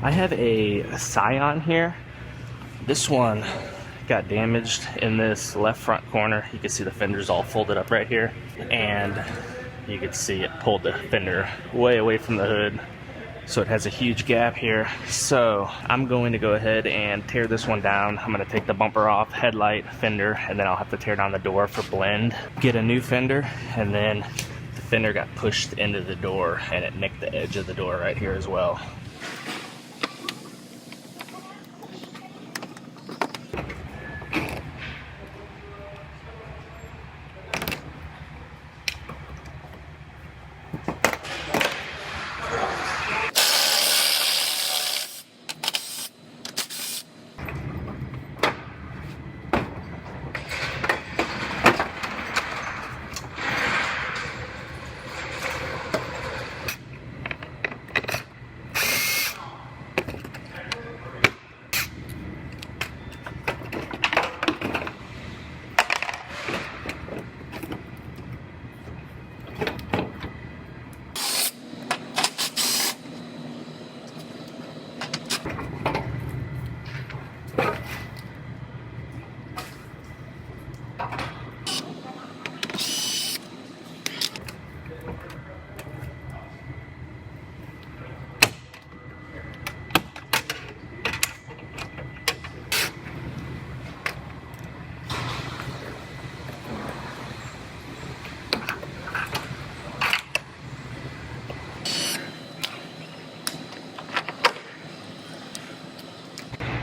I have a Scion here. This one got damaged in this left front corner. You can see the fender's all folded up right here, and you can see it pulled the fender way away from the hood, so it has a huge gap here. So I'm going to go ahead and tear this one down. I'm going to take the bumper off, headlight, fender, and then I'll have to tear down the door for blend, get a new fender, and then the fender got pushed into the door and it nicked the edge of the door right here as well.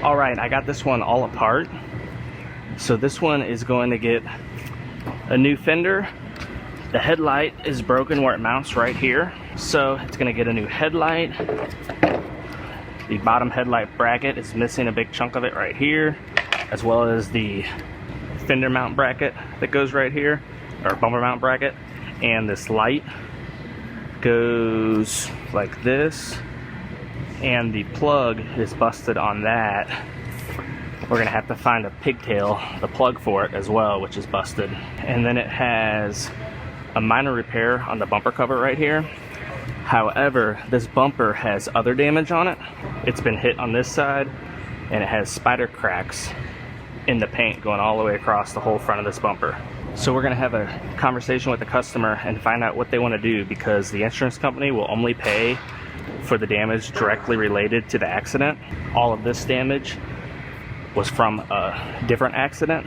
Alright, I got this one all apart. So this one is going to get a new fender. The headlight is broken where it mounts right here, so it's going to get a new headlight. The bottom headlight bracket is missing a big chunk of it right here, as well as the fender mount bracket that goes right here, or bumper mount bracket. And this light goes like this, and the plug is busted on that. We're gonna have to find a pigtail, the plug for it as well, which is busted. And then it has a minor repair on the bumper cover right here. However, this bumper has other damage on it. It's been hit on this side, and it has spider cracks in the paint going all the way across the whole front of this bumper. So we're gonna have a conversation with the customer and find out what they wanna do, because the insurance company will only pay for the damage directly related to the accident. All of this damage was from a different accident,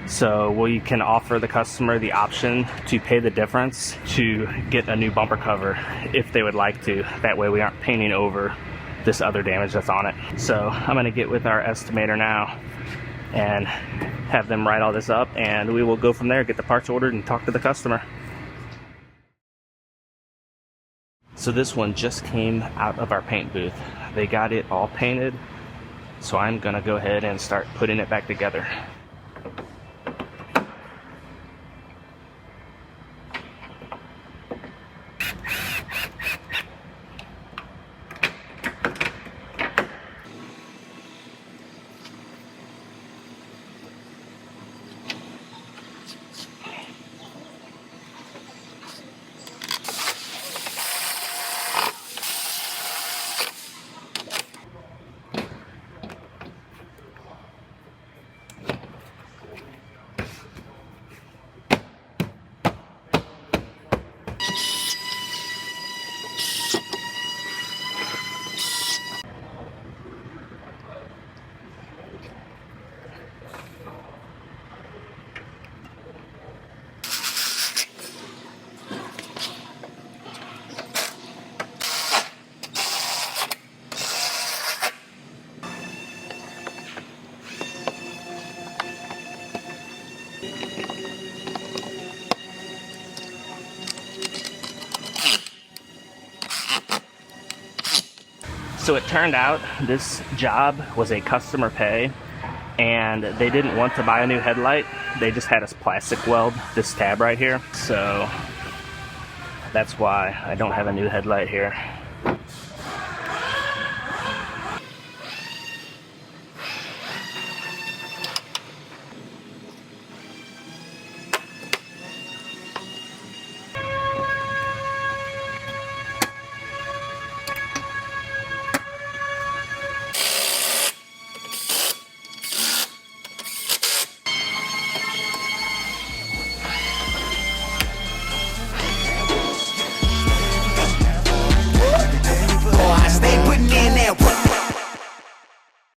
so we can offer the customer the option to pay the difference to get a new bumper cover if they would like to. That way we aren't painting over this other damage that's on it. So I'm going to get with our estimator now and have them write all this up, and we will go from there, get the parts ordered, and talk to the customer. So this one just came out of our paint booth. They got it all painted, so I'm gonna go ahead and start putting it back together. So it turned out this job was a customer pay, and they didn't want to buy a new headlight. They just had us plastic weld this tab right here. So that's why I don't have a new headlight here.